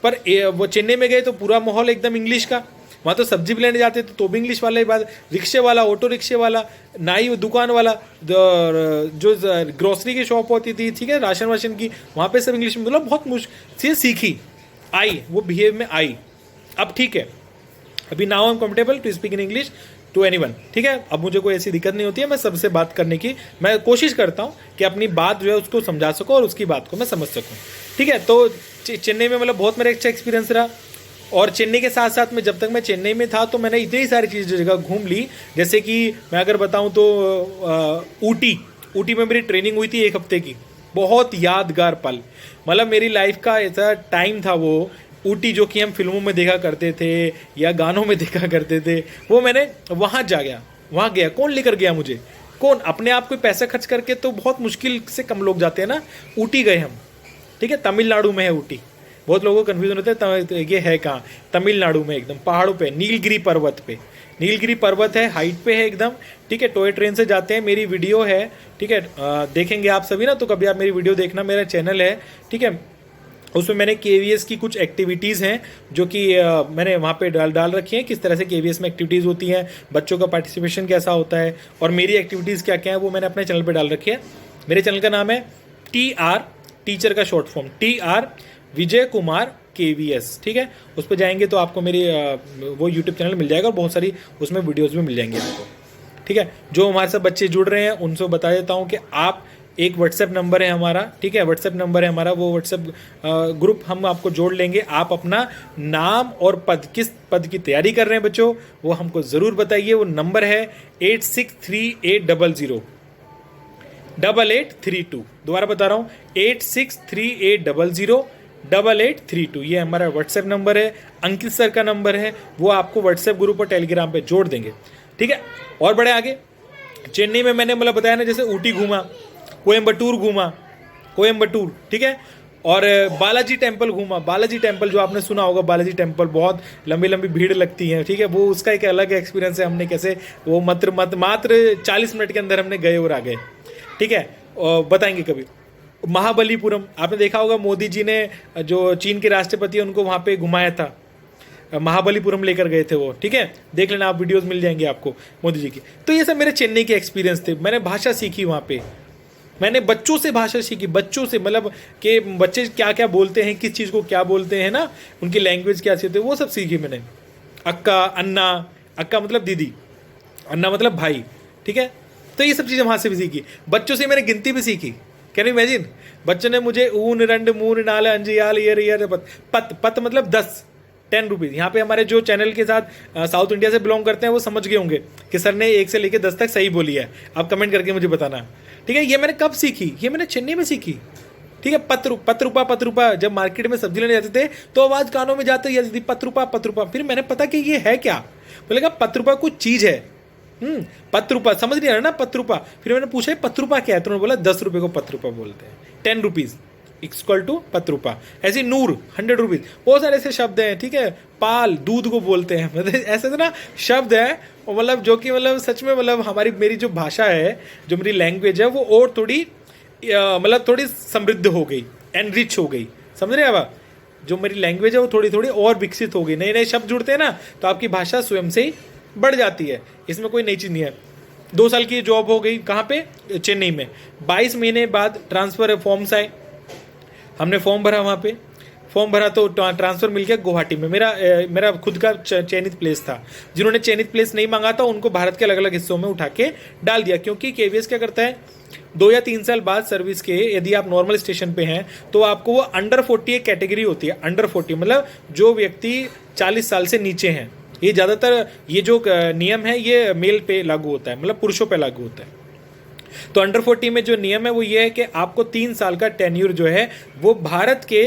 पर वो चेन्नई में गए तो पूरा माहौल एकदम इंग्लिश का। वहाँ तो सब्जी भी लेने जाते थे तो भी इंग्लिश वाला ही बात, रिक्शे वाला, ऑटो रिक्शे वाला, नाई दुकान वाला, जो ग्रोसरी की शॉप होती थी, ठीक है, राशन वाशन की, वहाँ पे सब इंग्लिश में, मतलब बहुत मुश्किल से सीखी, आई वो बिहेव में आई। अब ठीक है, अभी now I am comfortable to speak in English to anyone, ठीक है, अब मुझे कोई ऐसी दिक्कत नहीं होती है, मैं सबसे बात करने की मैं कोशिश करता हूँ कि अपनी बात जो है उसको समझा सकूँ और उसकी बात को मैं समझ सकूँ, ठीक है। तो चेन्नई में मतलब बहुत मेरा अच्छा एक्सपीरियंस रहा, और चेन्नई के साथ साथ में जब तक मैं चेन्नई में था तो मैंने इतनी सारी चीज़ जगह घूम ली, जैसे कि मैं अगर बताऊं तो ऊटी में मेरी ट्रेनिंग हुई थी 1 हफ्ते की, बहुत यादगार पल, मतलब मेरी लाइफ का ऐसा टाइम था वो ऊटी, जो कि हम फिल्मों में देखा करते थे या गानों में देखा करते थे, वो मैंने वहाँ गया। कौन लेकर गया मुझे? कौन? अपने आप कोई पैसा खर्च करके तो बहुत मुश्किल से कम लोग जाते हैं ना। ऊटी गए हम, ठीक है, तमिलनाडु में है ऊटी, बहुत लोगों को कन्फ्यूजन होता है तो ये है कहाँ, तमिलनाडु में, एकदम पहाड़ों पे, नीलगिरी पर्वत पे, नीलगिरी पर्वत है, हाइट पे है एकदम, ठीक है, टॉय ट्रेन से जाते हैं। मेरी वीडियो है, ठीक है, देखेंगे आप सभी ना, तो कभी आप मेरी वीडियो देखना, मेरा चैनल है, ठीक है, उसमें मैंने केवीएस की कुछ एक्टिविटीज़ हैं जो कि मैंने वहाँ पे डाल रखी हैं, किस तरह से केवीएस में एक्टिविटीज़ होती हैं, बच्चों का पार्टिसिपेशन कैसा होता है, और मेरी एक्टिविटीज़ क्या क्या है, वो मैंने अपने चैनल पे डाल रखी है। मेरे चैनल का नाम है TR, टीचर का short form, TR Vijay Kumar KVS, ठीक है, उस पर जाएंगे तो आपको मेरी वो यूट्यूब चैनल मिल जाएगा, और बहुत सारी उसमें वीडियोज़ भी मिल जाएंगी आपको, ठीक है। जो हमारे साथ बच्चे जुड़ रहे हैं उनसे बता देता हूँ कि आप, एक व्हाट्सएप नंबर है हमारा, ठीक है, व्हाट्सएप नंबर है हमारा, वो व्हाट्सएप ग्रुप हम आपको जोड़ लेंगे। आप अपना नाम और पद, किस पद की तैयारी कर रहे हैं बच्चों, वो हमको ज़रूर बताइए। वो नंबर है 8638008832। दोबारा बता रहा हूँ, 8638008832, ये हमारा व्हाट्सएप नंबर है, अंकित सर का नंबर है, वो आपको व्हाट्सएप ग्रुप और टेलीग्राम पे जोड़ देंगे, ठीक है। और बड़े आगे चेन्नई में मैंने मतलब बताया ना, जैसे ऊटी घूमा, कोयम्बटूर, ठीक है, और बालाजी टेम्पल घूमा। बालाजी टेम्पल जो आपने सुना होगा, बालाजी टेम्पल बहुत लंबी लंबी भीड़ लगती है, ठीक है, वो उसका एक अलग एक्सपीरियंस है, हमने कैसे वो मात्र 40 मिनट के अंदर हमने गए और आ गए, ठीक है, और बताएंगे कभी। महाबलीपुरम आपने देखा होगा, मोदी जी ने जो चीन के राष्ट्रपति उनको वहाँ पे घुमाया था, महाबलीपुरम लेकर गए थे वो, ठीक है, देख लेना आप, वीडियोस मिल जाएंगे आपको मोदी जी की। तो ये सब मेरे चेन्नई के एक्सपीरियंस थे। मैंने भाषा सीखी वहाँ पे, मैंने बच्चों से भाषा सीखी, बच्चों से, मतलब कि बच्चे क्या क्या बोलते हैं, किस चीज़ को क्या बोलते हैं ना, उनकी लैंग्वेज क्या होती है, वो सब सीखी मैंने। अक्का, अन्ना, अक्का मतलब दीदी, अन्ना मतलब भाई, ठीक है, तो ये सब चीज़ें वहाँ से भी सीखी। बच्चों से मैंने गिनती भी सीखी, कैन यू इमेजिन, बच्चों ने मुझे ऊन, रंड, मून, नाल, अंजियाल, यर, पत मतलब 10 रुपीज़। यहाँ पे हमारे जो चैनल के साथ साउथ इंडिया से बिलोंग करते हैं वो समझ गए होंगे कि सर ने 1 से लेकर 10 तक सही बोली है। आप कमेंट करके मुझे बताना, ठीक है। ये मैंने कब सीखी? ये मैंने चेन्नई में सीखी, ठीक है। पत रुपा, जब मार्केट में सब्जी लेने जाते थे तो आवाज़ कानों में जाती थी, पत रुपा। फिर मैंने पता कि ये है क्या, बोलेगा पत रुपा कुछ चीज़ है, पत रुपा समझ नहीं आ रहा ना, पत रुपा। फिर मैंने पूछा पत रुपा क्या है, तो उन्होंने बोला 10 रुपये को पत रुपा बोलते हैं, 10 रुपीज़ इक्वल टू पत रुपा। ऐसे नूर 100 रुपीज़, बहुत सारे ऐसे शब्द हैं, ठीक है। पाल दूध को बोलते हैं, मतलब ऐसे ना शब्द है, मतलब जो कि मतलब सच में मतलब मेरी जो भाषा है, जो मेरी लैंग्वेज है, वो और थोड़ी मतलब थोड़ी समृद्ध हो गई, एनरिच हो गई, समझ रहे हैं आप। जो मेरी लैंग्वेज है वो थोड़ी थोड़ी और विकसित हो गई, नए नए शब्द जुड़ते हैं ना, तो आपकी भाषा स्वयं से ही बढ़ जाती है, इसमें कोई नई चीज़ नहीं है। 2 साल की जॉब हो गई, कहाँ पे? चेन्नई में। 22 महीने बाद ट्रांसफ़र फॉर्म्स आए, हमने फॉर्म भरा वहाँ पे। फॉर्म भरा तो ट्रांसफ़र मिल गया गुवाहाटी में। मेरा खुद का चयनित प्लेस था। जिन्होंने चयनित प्लेस नहीं मांगा था उनको भारत के अलग अलग हिस्सों में उठा के डाल दिया, क्योंकि केवीएस क्या करता है, 2 या 3 साल बाद सर्विस के यदि आप नॉर्मल स्टेशन पे हैं तो आपको वो अंडर 40 एक कैटेगरी होती है। अंडर 40 मतलब जो व्यक्ति 40 साल से नीचे हैं। ये ज़्यादातर ये जो नियम है ये मेल पे लागू होता है, मतलब पुरुषों पे लागू होता है। तो अंडर 40 में जो नियम है वो ये है कि आपको 3 साल का टेन्यूर जो है वो भारत के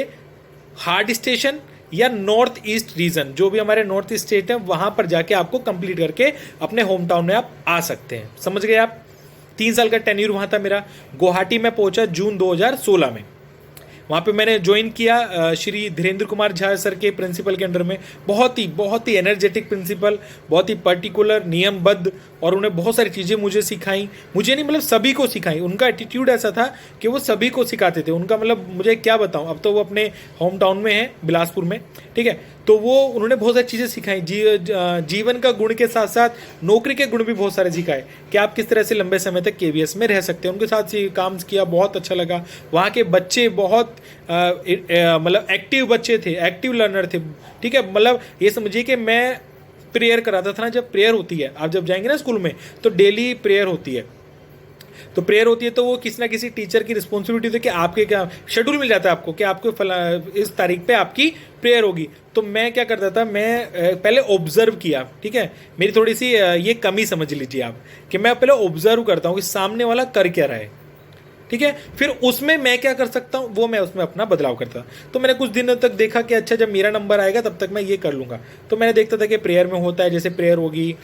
हार्ड स्टेशन या नॉर्थ ईस्ट रीजन, जो भी हमारे नॉर्थ ईस्ट स्टेट है वहां पर जाके आपको कंप्लीट करके अपने होम टाउन में आप आ सकते हैं। समझ गए आप? 3 साल का टेन्यूर वहां था मेरा। गुवाहाटी में पहुंचा जून 2016 में। वहाँ पे मैंने ज्वाइन किया श्री धीरेन्द्र कुमार झा सर के प्रिंसिपल के अंडर में। बहुत ही एनर्जेटिक प्रिंसिपल, बहुत ही पर्टिकुलर, नियमबद्ध, और उन्हें बहुत सारी चीज़ें मुझे सिखाई। मुझे नहीं, मतलब सभी को सिखाई। उनका एटीट्यूड ऐसा था कि वो सभी को सिखाते थे। उनका मतलब मुझे क्या बताऊँ, अब तो वो अपने होम टाउन में है बिलासपुर में, ठीक है। तो वो उन्होंने बहुत सारी चीज़ें सिखाई। जीवन का गुण के साथ साथ नौकरी के गुण भी बहुत सारे सिखाए कि आप किस तरह से लंबे समय तक केवीएस में रह सकते हैं। उनके साथ काम किया, बहुत अच्छा लगा। वहाँ के बच्चे बहुत मतलब एक्टिव बच्चे थे, एक्टिव लर्नर थे, ठीक है। मतलब ये समझिए कि मैं प्रेयर कराता था ना, जब प्रेयर होती है, आप जब जाएंगे ना स्कूल में तो डेली प्रेयर होती है। तो प्रेयर होती है तो वो किसी ना किसी टीचर की रिस्पॉन्सिबिलिटी होती है कि आपके क्या शेड्यूल मिल जाता है आपको कि आपको इस तारीख पे आपकी प्रेयर होगी। तो मैं क्या करता था, मैं पहले ऑब्जर्व किया, ठीक है। मेरी थोड़ी सी ये कमी समझ लीजिए आप, कि मैं पहले ऑब्जर्व करता हूँ कि सामने वाला कर क्या रहा है, ठीक है। फिर उसमें मैं क्या कर सकता हूँ वो मैं उसमें अपना बदलाव करता। तो मैंने कुछ दिनों तक देखा कि अच्छा जब मेरा नंबर आएगा तब तक मैं ये कर लूँगा। तो मैंने देखता था कि प्रेयर में होता है, जैसे प्रेयर होगी,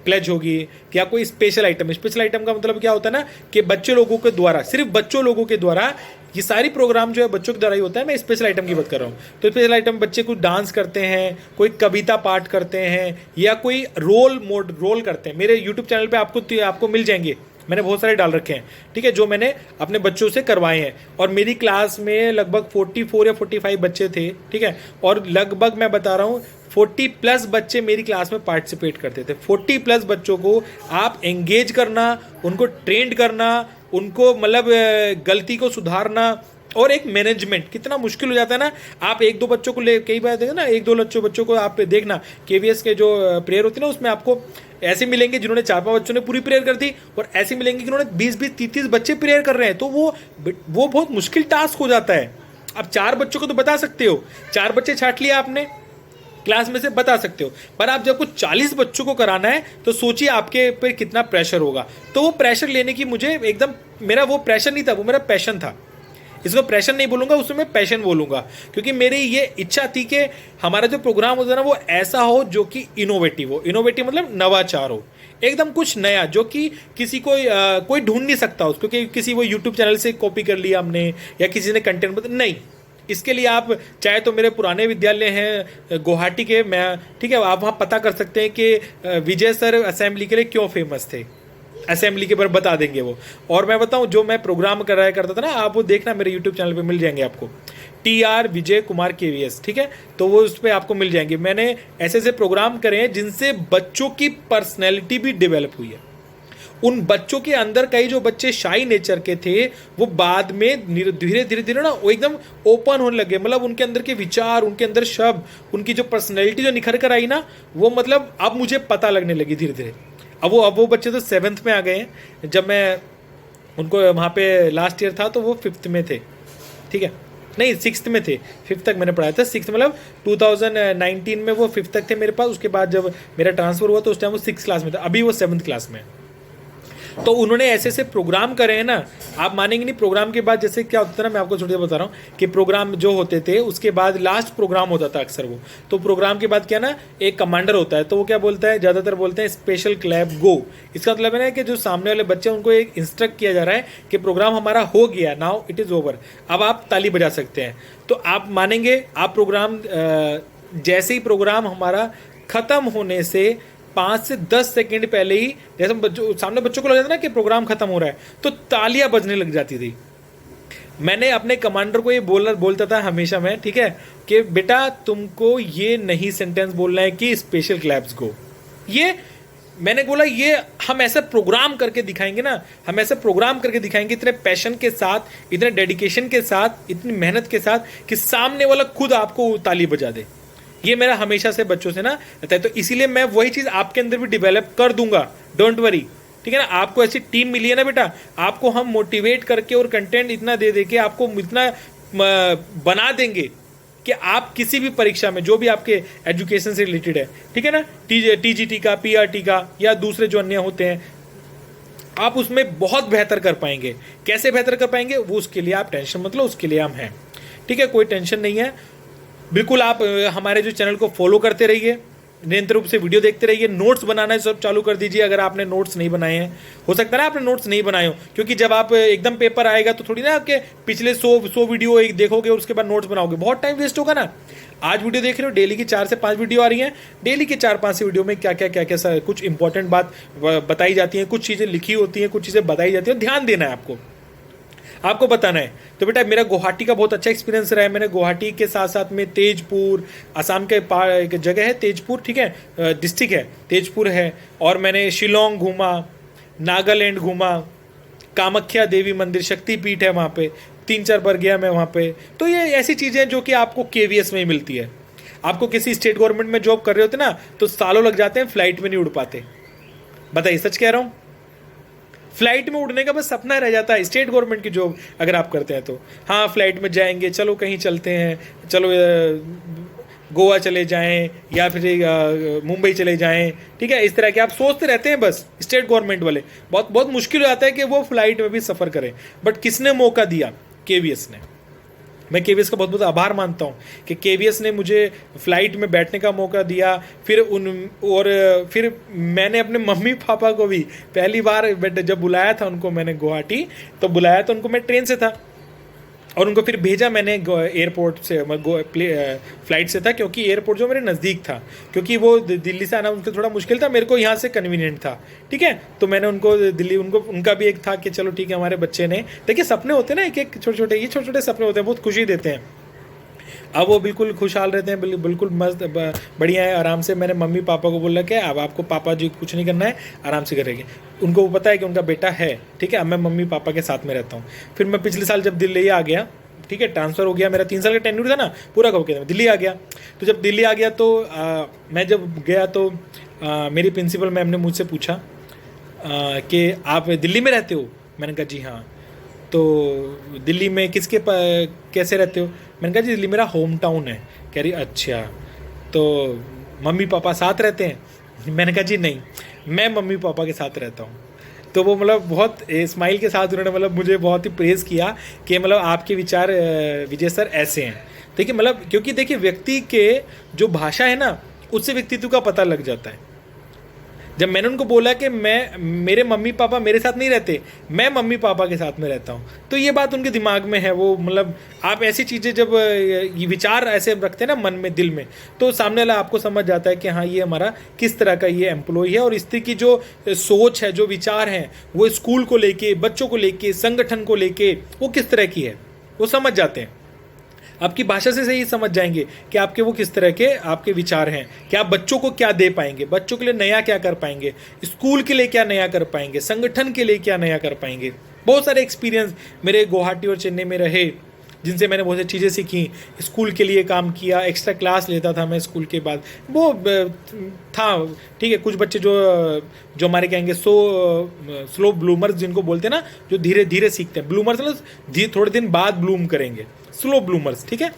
प्लेज होगी, या कोई स्पेशल आइटम। स्पेशल आइटम का मतलब क्या होता है ना कि बच्चे लोगों के द्वारा, सिर्फ बच्चों लोगों के द्वारा, ये सारी प्रोग्राम जो है बच्चों के द्वारा ही होता है। मैं स्पेशल आइटम की बात कर रहा हूँ। तो स्पेशल आइटम बच्चे कुछ डांस करते हैं, कोई कविता पाठ करते हैं, या कोई रोल करते हैं। मेरे यूट्यूब चैनल पे आपको मिल जाएंगे, मैंने बहुत सारे डाल रखे हैं, ठीक है, जो मैंने अपने बच्चों से करवाए हैं। और मेरी क्लास में लगभग 44 या 45 बच्चे थे, ठीक है। और लगभग मैं बता रहा हूँ 40+ बच्चे मेरी क्लास में पार्टिसिपेट करते थे। 40+ बच्चों को आप एंगेज करना, उनको ट्रेंड करना, उनको मतलब गलती को सुधारना, और एक मैनेजमेंट कितना मुश्किल हो जाता है ना। आप 1-2 बच्चों को ले, कई बार देखा ना, 1-2 बच्चों को आप देखना केवीएस के जो प्रेयर होती है ना, उसमें आपको ऐसे मिलेंगे जिन्होंने 4-5 बच्चों ने पूरी प्रेयर कर दी, और ऐसे मिलेंगे जिन्होंने 20-20, 30-30 बच्चे प्रेयर कर रहे हैं। तो वो बहुत मुश्किल टास्क हो जाता है। अब 4 बच्चों को तो बता सकते हो, 4 बच्चे छांट लिया आपने क्लास में से, बता सकते हो, पर आप जब कुछ 40 बच्चों को कराना है तो सोचिए आपके पे कितना प्रेशर होगा। तो वो प्रेशर लेने की मुझे एकदम, मेरा वो प्रेशर नहीं था, वो मेरा पैशन था। इसको प्रेशर नहीं बोलूंगा, उसमें मैं पैशन बोलूंगा, क्योंकि मेरी ये इच्छा थी कि हमारा जो प्रोग्राम होता है ना वो ऐसा हो जो कि इनोवेटिव हो। इनोवेटिव मतलब नवाचार हो, एकदम कुछ नया, जो कि किसी को कोई ढूंढ नहीं सकता उसको, क्योंकि किसी वो यूट्यूब चैनल से कॉपी कर लिया हमने, या किसी ने कंटेंट बता, नहीं। इसके लिए आप चाहे तो मेरे पुराने विद्यालय हैं गुवाहाटी के, मैं, ठीक है, आप वहाँ पता कर सकते हैं कि विजय सर असेंबली के लिए क्यों फेमस थे। असेंबली के बारे बता देंगे वो। और मैं बताऊं, जो मैं प्रोग्राम कराया करता था ना, आप वो देखना मेरे यूट्यूब चैनल पे मिल जाएंगे आपको, TR विजय कुमार KVS, ठीक है। तो वो उस पर आपको मिल जाएंगे। मैंने ऐसे ऐसे प्रोग्राम करे हैं जिनसे बच्चों की पर्सनैलिटी भी डेवलप हुई है। उन बच्चों के अंदर कई जो बच्चे शाई नेचर के थे वो बाद में धीरे धीरे ना वो एकदम ओपन होने लगे। मतलब उनके अंदर के विचार, उनके अंदर शब्द, उनकी जो पर्सनैलिटी जो निखर कर आई ना, वो मतलब अब मुझे पता लगने लगी धीरे धीरे। अब वो बच्चे तो 7th में आ गए हैं। जब मैं उनको वहाँ पे लास्ट ईयर था तो वो 5th में थे, ठीक है, नहीं 6th में थे। 5th तक मैंने पढ़ाया था, 6th मतलब 2019 में वो 5th तक थे मेरे पास। उसके बाद जब मेरा ट्रांसफ़र हुआ तो उस टाइम वो 6th क्लास में था, अभी वो 7th क्लास में है। तो उन्होंने ऐसे ऐसे प्रोग्राम करे हैं ना, आप मानेंगे नहीं। प्रोग्राम के बाद जैसे क्या होता था ना, मैं आपको छोटे बता रहा हूँ कि प्रोग्राम जो होते थे उसके बाद लास्ट प्रोग्राम होता था अक्सर वो। तो प्रोग्राम के बाद क्या ना, एक कमांडर होता है, तो वो क्या बोलता है, ज़्यादातर बोलते हैं स्पेशल क्लैप गो। इसका मतलब है ना कि जो सामने वाले बच्चे हैं उनको एक इंस्ट्रक्ट किया जा रहा है कि प्रोग्राम हमारा हो गया, नाउ इट इज़ ओवर, अब आप ताली बजा सकते हैं। तो आप मानेंगे, आप प्रोग्राम जैसे ही प्रोग्राम हमारा ख़त्म होने से 5 से 10 सेकंड पहले ही, जैसे सामने बच्चों को लग जाता ना कि प्रोग्राम खत्म हो रहा है, तो तालियां बजने लग जाती थी। मैंने अपने कमांडर को ये बोलता था हमेशा मैं, ठीक है, कि बेटा तुमको ये नहीं सेंटेंस बोलना है कि स्पेशल क्लैप्स गो। ये मैंने बोला ये हम ऐसा प्रोग्राम करके दिखाएंगे ना, हम ऐसा प्रोग्राम करके दिखाएंगे इतने पैशन के साथ, इतने डेडिकेशन के साथ, इतनी मेहनत के साथ कि सामने वाला खुद आपको ताली बजा दे। ये मेरा हमेशा से बच्चों से ना रहता है। तो इसीलिए मैं वही चीज़ आपके अंदर भी डेवलप कर दूंगा, डोंट वरी, ठीक है ना। आपको ऐसी टीम मिली है ना बेटा, आपको हम मोटिवेट करके और कंटेंट इतना दे दे के आपको इतना बना देंगे कि आप किसी भी परीक्षा में जो भी आपके एजुकेशन से रिलेटेड है, ठीक है ना, टीजीटी का, पीआरटी का या दूसरे जो अन्य होते हैं, आप उसमें बहुत बेहतर कर पाएंगे। कैसे बेहतर कर पाएंगे वो उसके लिए आप टेंशन मत लो, उसके लिए हम हैं, ठीक है, कोई टेंशन नहीं है। बिल्कुल आप हमारे जो चैनल को फॉलो करते रहिए, निरंतर रूप से वीडियो देखते रहिए, नोट्स बनाना सब चालू कर दीजिए अगर आपने नोट्स नहीं बनाए हैं। हो सकता है ना आपने नोट्स नहीं बनाए हो, क्योंकि जब आप एकदम पेपर आएगा तो थोड़ी ना आपके पिछले 100 वीडियो एक देखोगे और उसके बाद नोट्स बनाओगे, बहुत टाइम वेस्ट होगा ना। आज वीडियो देख रहे हो, डेली की 4 से 5 वीडियो आ रही हैं, डेली की 4-5 वीडियो में क्या क्या कुछ इंपॉर्टेंट बात बताई जाती है, कुछ चीज़ें लिखी होती हैं, कुछ चीज़ें बताई जाती हैं, ध्यान देना है आपको बताना है। तो बेटा मेरा गुवाहाटी का बहुत अच्छा एक्सपीरियंस रहा है। मैंने गुवाहाटी के साथ साथ में तेजपुर, असम के एक जगह है तेजपुर, ठीक है, डिस्ट्रिक्ट है तेजपुर है, और मैंने शिलोंग घूमा, नागालैंड घूमा, कामाख्या देवी मंदिर शक्तिपीठ है वहाँ पे, 3-4 बार गया मैं वहाँ पे। तो ये ऐसी चीज़ें जो कि आपको केवीएस में ही मिलती है। आपको किसी स्टेट गवर्नमेंट में जॉब कर रहे होते ना तो सालों लग जाते हैं, फ्लाइट में नहीं उड़ पाते। बताइए, सच कह रहा हूँ, फ्लाइट में उड़ने का बस सपना रह जाता है स्टेट गवर्नमेंट की जॉब अगर आप करते हैं तो। हाँ, फ्लाइट में जाएंगे, चलो कहीं चलते हैं, चलो गोवा चले जाएं या फिर मुंबई चले जाएं, ठीक है, इस तरह के आप सोचते रहते हैं बस। स्टेट गवर्नमेंट वाले बहुत बहुत मुश्किल हो जाता है कि वो फ्लाइट में भी सफ़र करें, बट किसने मौका दिया? केवीएस ने। मैं केवीएस का बहुत बहुत आभार मानता हूँ कि केवीएस ने मुझे फ्लाइट में बैठने का मौका दिया। फिर मैंने अपने मम्मी पापा को भी पहली बार जब बुलाया था उनको मैंने गुवाहाटी, तो बुलाया तो उनको मैं ट्रेन से था और उनको फिर भेजा मैंने एयरपोर्ट से, फ्लाइट से था, क्योंकि एयरपोर्ट जो मेरे नज़दीक था, क्योंकि वो दिल्ली से आना उनको थोड़ा मुश्किल था, मेरे को यहाँ से कन्वीनियंट था, ठीक है। तो मैंने उनको दिल्ली, उनका भी एक था कि चलो ठीक है, हमारे बच्चे ने, देखिए सपने होते हैं ना, एक एक छोटे छोटे, ये छोटे छोटे सपने होते हैं, बहुत खुशी देते हैं। अब वो बिल्कुल खुशहाल रहते हैं, बिल्कुल मस्त बढ़िया है, आराम से। मैंने मम्मी पापा को बोला कि अब आपको पापा जी कुछ नहीं करना है, आराम से करेंगे। उनको पता है कि उनका बेटा है, ठीक है। अब मैं मम्मी पापा के साथ में रहता हूँ। फिर मैं पिछले साल जब दिल्ली आ गया, ठीक है, ट्रांसफ़र हो गया, मेरा 3 साल का टेन्यूर था ना पूरा हो गया, मैं दिल्ली आ गया। तो जब दिल्ली आ गया तो मैं जब गया तो मेरी प्रिंसिपल मैम ने मुझसे पूछा कि आप दिल्ली में रहते हो? मैंने कहा जी हाँ। तो दिल्ली में कैसे रहते हो? मैंने कहा जी दिल्ली मेरा होम टाउन है। कह रही अच्छा, तो मम्मी पापा साथ रहते हैं? मैंने कहा जी नहीं, मैं मम्मी पापा के साथ रहता हूँ। तो वो मतलब बहुत स्माइल के साथ उन्होंने मतलब मुझे बहुत ही प्रेज़ किया कि मतलब आपके विचार विजय सर ऐसे हैं। देखिए मतलब क्योंकि देखिए व्यक्ति के जो भाषा है ना उससे व्यक्तित्व का पता लग जाता है। जब मैंने उनको बोला कि मेरे मम्मी पापा मेरे साथ नहीं रहते, मैं मम्मी पापा के साथ में रहता हूँ, तो ये बात उनके दिमाग में है। वो मतलब आप ऐसी चीज़ें जब ये विचार ऐसे रखते हैं ना मन में, दिल में, तो सामने वाला आपको समझ जाता है कि हाँ ये हमारा किस तरह का ये एम्प्लॉय है। और इस तरह की जो सोच है, जो विचार हैं, वो स्कूल को लेके, बच्चों को लेके, संगठन को लेके वो किस तरह की है, वो समझ जाते हैं। आपकी भाषा से ही समझ जाएंगे कि आपके वो किस तरह के आपके विचार हैं, कि आप बच्चों को क्या दे पाएंगे, बच्चों के लिए नया क्या कर पाएंगे, स्कूल के लिए क्या नया कर पाएंगे, संगठन के लिए क्या नया कर पाएंगे। बहुत सारे एक्सपीरियंस मेरे गुवाहाटी और चेन्नई में रहे, जिनसे मैंने बहुत सी चीज़ें सीखी। स्कूल के लिए काम किया, एक्स्ट्रा क्लास लेता था मैं स्कूल के बाद, वो था, ठीक है। कुछ बच्चे जो हमारे कहेंगे स्लो ब्लूमर्स जिनको बोलते हैं ना, जो धीरे धीरे सीखते हैं, ब्लूमर्स मतलब थोड़े दिन बाद ब्लूम करेंगे, स्लो ब्लूमर्स, ठीक है।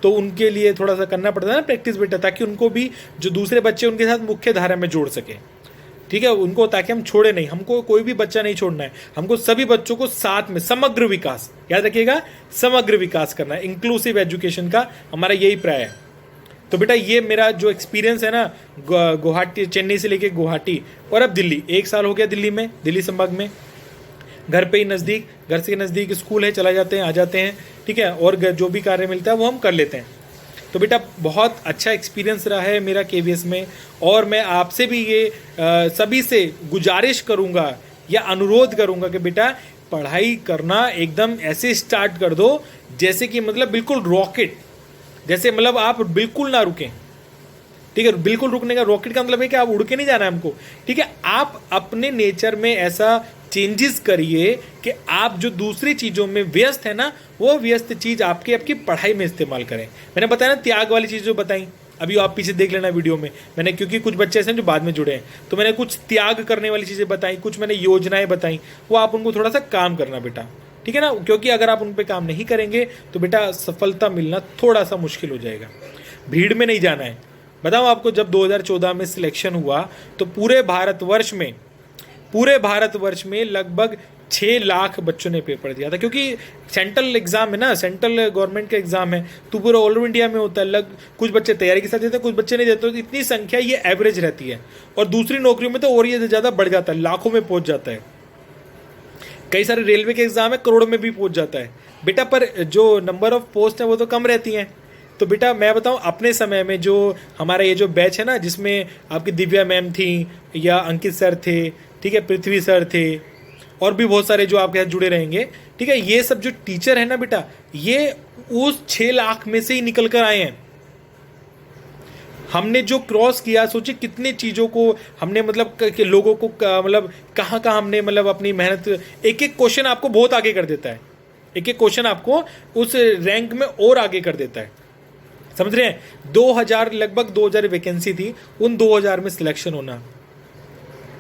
तो उनके लिए थोड़ा सा करना पड़ता है ना प्रैक्टिस बेटा, ताकि उनको भी जो दूसरे बच्चे उनके साथ मुख्य धारा में जोड़ सके, ठीक है, उनको, ताकि हम छोड़े नहीं। हमको कोई भी बच्चा नहीं छोड़ना है, हमको सभी बच्चों को साथ में समग्र विकास, याद रखिएगा, समग्र विकास करना है। इंक्लूसिव एजुकेशन का हमारा यही प्राय है। तो बेटा ये मेरा जो एक्सपीरियंस है ना गुवाहाटी, चेन्नई से लेके गुवाहाटी और अब दिल्ली, 1 साल हो गया दिल्ली में, दिल्ली संभाग में। घर पे ही नज़दीक, घर से नज़दीक स्कूल है, चला जाते हैं, आ जाते हैं, ठीक है। और जो भी कार्य मिलता है वो हम कर लेते हैं। तो बेटा बहुत अच्छा एक्सपीरियंस रहा है मेरा केवीएस में। और मैं आपसे भी ये सभी से गुजारिश करूँगा या अनुरोध करूँगा कि बेटा पढ़ाई करना एकदम ऐसे स्टार्ट कर दो जैसे कि मतलब बिल्कुल रॉकेट जैसे, मतलब आप बिल्कुल ना रुकें, ठीक है, बिल्कुल रुकने का, रॉकेट का मतलब है कि आप उड़ के नहीं जाना है हमको, ठीक है। आप अपने नेचर में ऐसा चेंजेस करिए कि आप जो दूसरी चीज़ों में व्यस्त है ना, वो व्यस्त चीज़ आपकी पढ़ाई में इस्तेमाल करें। मैंने बताया ना त्याग वाली चीज़ जो बताई, अभी आप पीछे देख लेना वीडियो में मैंने, क्योंकि कुछ बच्चे ऐसे हैं जो बाद में जुड़े हैं, तो मैंने कुछ त्याग करने वाली चीज़ें बताई, कुछ मैंने योजनाएं बताई, वो आप उनको थोड़ा सा काम करना बेटा, ठीक है ना, क्योंकि अगर आप उन पर काम नहीं करेंगे तो बेटा सफलता मिलना थोड़ा सा मुश्किल हो जाएगा। भीड़ में नहीं जाना है। बताओ आपको, जब 2014 में सिलेक्शन हुआ तो पूरे भारतवर्ष में लगभग 6 लाख बच्चों ने पेपर दिया था, क्योंकि सेंट्रल एग्जाम है ना, सेंट्रल गवर्नमेंट का एग्जाम है, तो पूरा ऑल ओवर इंडिया में होता है। कुछ बच्चे तैयारी के साथ देते हैं, कुछ बच्चे नहीं देते, तो इतनी संख्या ये एवरेज रहती है। और दूसरी नौकरियों में तो और ये ज़्यादा बढ़ जाता है, लाखों में पहुंच जाता है। कई सारे रेलवे के एग्जाम है, करोड़ में भी पहुंच जाता है बेटा, पर जो नंबर ऑफ पोस्ट है वो तो कम रहती हैं। तो बेटा मैं बताऊं, अपने समय में जो हमारा ये जो बैच है ना, जिसमें आपकी दिव्या मैम थी या अंकित सर थे, ठीक है, पृथ्वी सर थे, और भी बहुत सारे जो आपके साथ जुड़े रहेंगे, ठीक है, ये सब जो टीचर है ना बेटा, ये उस 6 लाख में से ही निकल कर आए हैं। हमने जो क्रॉस किया, सोचिए कितने चीज़ों को हमने मतलब कि लोगों को मतलब कहाँ कहाँ हमने मतलब अपनी मेहनत, एक एक क्वेश्चन आपको बहुत आगे कर देता है, एक एक क्वेश्चन आपको उस रैंक में और आगे कर देता है, समझ रहे हैं। 2000 लगभग 2000 वैकेंसी थी, उन 2000 में सिलेक्शन होना,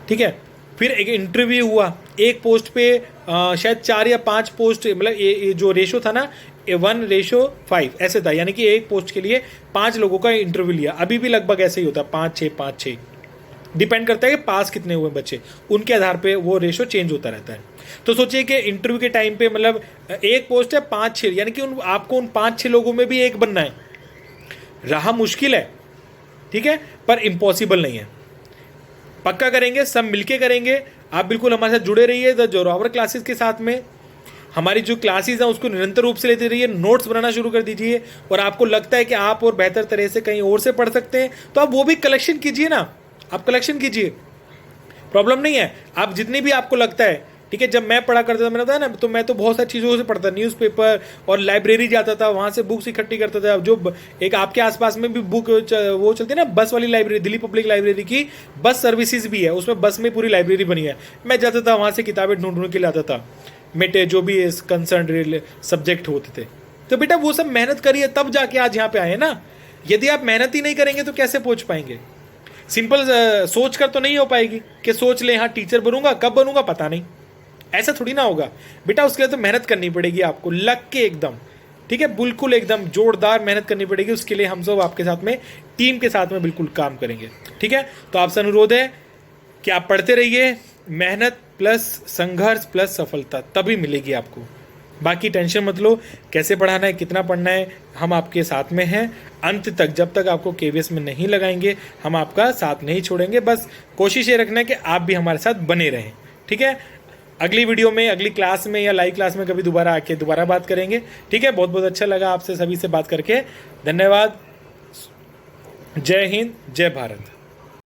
ठीक है। फिर एक इंटरव्यू हुआ, एक पोस्ट पे शायद 4 या 5 पोस्ट, मतलब ये जो रेशो था ना 1:5 ऐसे था, यानी कि एक पोस्ट के लिए 5 लोगों का इंटरव्यू लिया। अभी भी लगभग ऐसे ही होता है, 5-6 डिपेंड करता है कि पास कितने हुए बच्चे, उनके आधार पे वो रेशो चेंज होता रहता है। तो सोचिए कि इंटरव्यू के टाइम पे मतलब एक पोस्ट है 5-6, यानी कि आपको उन 5-6 लोगों में भी एक बनना है। रहा मुश्किल है, ठीक है, पर इम्पॉसिबल नहीं है। पक्का करेंगे, सब मिलके करेंगे। आप बिल्कुल हमारे साथ जुड़े रहिए द जोरावर क्लासेस के साथ में। हमारी जो क्लासेस हैं उसको निरंतर रूप से लेते रहिए, नोट्स बनाना शुरू कर दीजिए। और आपको लगता है कि आप और बेहतर तरह से कहीं और से पढ़ सकते हैं, तो आप वो भी कलेक्शन कीजिए ना, आप कलेक्शन कीजिए, प्रॉब्लम नहीं है। आप जितनी भी आपको लगता है, ठीक है। जब मैं पढ़ा करता था, मैंने बताया ना, तो मैं तो बहुत सारी चीज़ों से पढ़ता, न्यूज़पेपर और लाइब्रेरी जाता था, वहाँ से बुक्स इकट्ठी करता था। जो एक आपके आसपास में भी बुक वो चलती है ना, बस वाली लाइब्रेरी, दिल्ली पब्लिक लाइब्रेरी की बस सर्विसेज भी है, उसमें बस में पूरी लाइब्रेरी बनी है। मैं जाता था वहाँ से किताबें ढूंढ के लाता था, मेरे जो भी कंसर्न सब्जेक्ट होते थे। तो बेटा वो सब मेहनत करिए, तब जाके आज यहाँ पे आए ना। यदि आप मेहनत ही नहीं करेंगे तो कैसे पहुँच पाएंगे। सिंपल सोच कर तो नहीं हो पाएगी कि सोच ले हाँ टीचर बनूंगा, कब बनूंगा पता नहीं, ऐसा थोड़ी ना होगा बेटा। उसके लिए तो मेहनत करनी पड़ेगी आपको, लग के एकदम, ठीक है, बिल्कुल एकदम जोरदार मेहनत करनी पड़ेगी। उसके लिए हम सब आपके साथ में, टीम के साथ में बिल्कुल काम करेंगे, ठीक है। तो आपसे अनुरोध है कि आप पढ़ते रहिए, मेहनत प्लस संघर्ष प्लस सफलता तभी मिलेगी आपको। बाकी टेंशन मत लो, कैसे पढ़ाना है, कितना पढ़ना है, हम आपके साथ में हैं अंत तक। जब तक आपको केवीएस में नहीं लगाएंगे, हम आपका साथ नहीं छोड़ेंगे। बस कोशिश ये रखना है कि आप भी हमारे साथ बने रहें, ठीक है। अगली वीडियो में, अगली क्लास में या लाइव क्लास में कभी दोबारा आके दोबारा बात करेंगे, ठीक है। बहुत बहुत अच्छा लगा आपसे सभी से बात करके, धन्यवाद। जय हिंद, जय भारत।